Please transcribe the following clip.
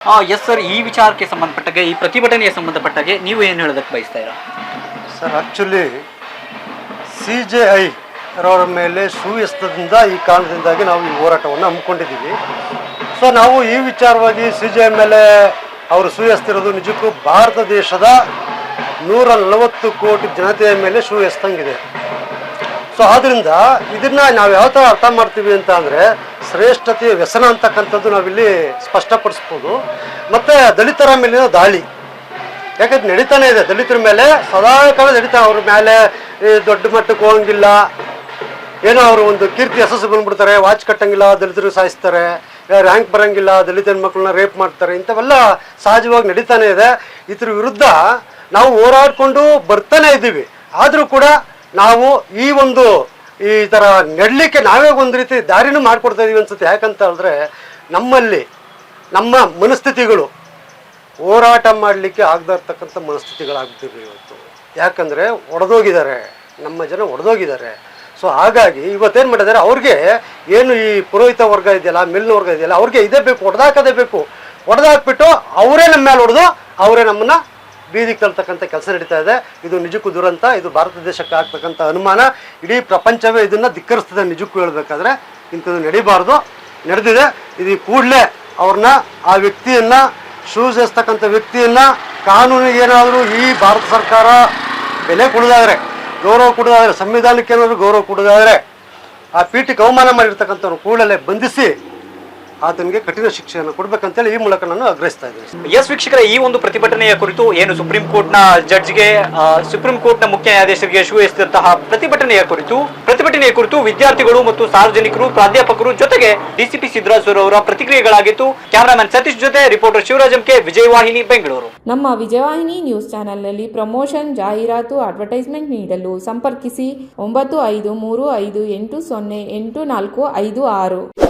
Yes sir, ಈ ವಿಚಾರಕ್ಕೆ ಸಂಬಂಧಪಟ್ಟಾಗೆ, ಈ ಪ್ರತಿಭಟನೆಗೆ ಸಂಬಂಧಪಟ್ಟಾಗೆ ನೀವು ಏನು ಹೇಳೋದಕ್ಕೆ ಬಯಸ್ತಾ ಇರಾ? ಸರ್, ಆ್ಯಕ್ಚುಲಿ CJI ಅವರ ಮೇಲೆ ಸುವ್ಯವಸ್ಥದಿಂದ ಈ ಕಾರಣದಿಂದಾಗಿ ನಾವು ಈ ಹೋರಾಟವನ್ನು ಹಮ್ಮಿಕೊಂಡಿದ್ದೀವಿ. ಸೊ ನಾವು ಈ ವಿಚಾರವಾಗಿ CJI ಮೇಲೆ ಅವರು ಸುವ್ಯವಸ್ಥಿರೋದು ನಿಜಕ್ಕೂ ಭಾರತ ದೇಶದ 140 ಕೋಟಿ ಜನತೆಯ ಮೇಲೆ ಸುವ್ಯವಸ್ಥಂಗಿದೆ. ಸೊ ಆದ್ದರಿಂದ ಇದನ್ನು ನಾವು ಯಾವ ಥರ ಅರ್ಥ ಮಾಡ್ತೀವಿ ಅಂತ ಅಂದರೆ, ಶ್ರೇಷ್ಠತೆಯ ವ್ಯಸನ ಅಂತಕ್ಕಂಥದ್ದು ನಾವಿಲ್ಲಿ ಸ್ಪಷ್ಟಪಡಿಸ್ಬೋದು. ಮತ್ತು ದಲಿತರ ಮೇಲಿನ ದಾಳಿ ಯಾಕಂದ್ರೆ ನಡೀತಾನೆ ಇದೆ. ದಲಿತರ ಮೇಲೆ ಸದಾ ಕಾಲ ನಡೀತಾ, ಅವ್ರ ಮೇಲೆ ದೊಡ್ಡ ಮಟ್ಟಕ್ಕೆ ಹೋಗಂಗಿಲ್ಲ, ಏನೋ ಅವರು ಒಂದು ಕೀರ್ತಿ ಯಶಸ್ಸು ಬಂದ್ಬಿಡ್ತಾರೆ, ವಾಚ್ ಕಟ್ಟಂಗಿಲ್ಲ, ದಲಿತರು ಸಾಯಿಸ್ತಾರೆ, ರ್ಯಾಂಕ್ ಬರೋಂಗಿಲ್ಲ, ದಲಿತ ಹೆಣ್ಮಕ್ಳನ್ನ ರೇಪ್ ಮಾಡ್ತಾರೆ, ಇಂಥವೆಲ್ಲ ಸಹಜವಾಗಿ ನಡೀತಾನೆ ಇದೆ. ಇದ್ರ ವಿರುದ್ಧ ನಾವು ಹೋರಾಡಿಕೊಂಡು ಬರ್ತಾನೆ ಇದ್ದೀವಿ. ಆದರೂ ಕೂಡ ನಾವು ಈ ಥರ ನಡಲಿಕ್ಕೆ ನಾವೇ ಒಂದು ರೀತಿ ದಾರಿನೂ ಮಾಡಿಕೊಡ್ತಾ ಇದೀವಿ ಅನ್ಸುತ್ತೆ. ಯಾಕಂತ ಹೇಳಿದ್ರೆ ನಮ್ಮಲ್ಲಿ ನಮ್ಮ ಮನಸ್ಥಿತಿಗಳು ಹೋರಾಟ ಮಾಡಲಿಕ್ಕೆ ಆಗದೇ ಇರ್ತಕ್ಕಂಥ ಮನಸ್ಥಿತಿಗಳಾಗ್ತಿವೆ ಇವತ್ತು. ಯಾಕಂದರೆ ಒಡೆದೋಗಿದ್ದಾರೆ, ನಮ್ಮ ಜನ ಒಡೆದೋಗಿದ್ದಾರೆ. ಸೊ ಹಾಗಾಗಿ ಇವತ್ತೇನು ಮಾಡಿದ್ದಾರೆ, ಅವ್ರಿಗೆ ಏನು ಈ ಪುರೋಹಿತ ವರ್ಗ ಇದೆಯಲ್ಲ, ಮೇಲಿನ ವರ್ಗ ಇದೆಯಲ್ಲ, ಅವ್ರಿಗೆ ಇದೇ ಬೇಕು, ಹೊಡೆದಾಕೋದೇ ಬೇಕು. ಹೊಡೆದಾಕ್ಬಿಟ್ಟು ಅವರೇ ನಮ್ಮ ಮೇಲೆ ಹೊಡೆದು ಅವರೇ ನಮ್ಮನ್ನು ಬೀದಿಗೆ ತಳ್ತಕ್ಕಂಥ ಕೆಲಸ ನಡೀತಾ ಇದೆ. ಇದು ನಿಜಕ್ಕೂ ದುರಂತ. ಇದು ಭಾರತ ದೇಶಕ್ಕೆ ಆಗ್ತಕ್ಕಂಥ ಅನುಮಾನ. ಇಡೀ ಪ್ರಪಂಚವೇ ಇದನ್ನು ಧಿಕ್ಕರಿಸ್ತದೆ. ನಿಜಕ್ಕೂ ಹೇಳಬೇಕಾದ್ರೆ ಇಂಥದ್ದು ನಡೀಬಾರ್ದು, ನಡೆದಿದೆ. ಇದು ಕೂಡಲೇ ಅವ್ರನ್ನ, ಆ ವ್ಯಕ್ತಿಯನ್ನು, ಶೂಸ್ ಎಸ್ತಕ್ಕಂಥ ವ್ಯಕ್ತಿಯನ್ನು ಕಾನೂನಿಗೆ ಏನಾದರೂ ಈ ಭಾರತ ಸರ್ಕಾರ ಬೆಲೆ ಕೊಡೋದಾದರೆ, ಗೌರವ ಕೊಡೋದಾದರೆ, ಸಂವಿಧಾನಕ್ಕೆ ಏನಾದರೂ ಗೌರವ ಕೊಡೋದಾದರೆ, ಆ ಪೀಠಕ್ಕೆ ಅವಮಾನ ಮಾಡಿರ್ತಕ್ಕಂಥವ್ರು ಕೂಡಲೇ ಬಂಧಿಸಿ ಆತನಿಗೆ ಕಠಿಣ ಶಿಕ್ಷೆಯನ್ನು ಕೊಡಬೇಕಂತೇಳಿ ಈ ಮೂಲಕ ನಾನು ಆಗ್ರಹಿಸ್ತಾ ಇದ್ದೀನಿ. ಎಸ್ ವೀಕ್ಷಕರೇ, ಈ ಒಂದು ಪ್ರತಿಭಟನೆಯ ಕುರಿತು ಏನು ಸುಪ್ರೀಂ ಕೋರ್ಟ್ನ ಜಡ್ಜ್ಗೆ, ಸುಪ್ರೀಂ ಕೋರ್ಟ್ನ ಮುಖ್ಯ ನ್ಯಾಯಾಧೀಶರಿಗೆ ಶೂ ಎಸೆದಂತಹ ಪ್ರತಿಭಟನೆಯ ಕುರಿತು ವಿದ್ಯಾರ್ಥಿಗಳು ಮತ್ತು ಸಾರ್ವಜನಿಕರು, ಪ್ರಾಧ್ಯಾಪಕರು ಜೊತೆಗೆ ಡಿಸಿಪಿ ಸಿದ್ದರಾಜು ಅವರ ಪ್ರತಿಕ್ರಿಯೆಗಳಾಗಿತ್ತು. ಕ್ಯಾಮರಾಮನ್ ಸತೀಶ್ ಜೊತೆ ರಿಪೋರ್ಟರ್ ಶಿವರಾಜ್ ಎಂಕೆ, ವಿಜಯವಾಹಿನಿ, ಬೆಂಗಳೂರು. ನಮ್ಮ ವಿಜಯವಾಹಿನಿ ನ್ಯೂಸ್ ಚಾನೆಲ್ನಲ್ಲಿ ಪ್ರಮೋಷನ್, ಜಾಹೀರಾತು, ಅಡ್ವರ್ಟೈಸ್ಮೆಂಟ್ ನೀಡಲು ಸಂಪರ್ಕಿಸಿ 9535808456.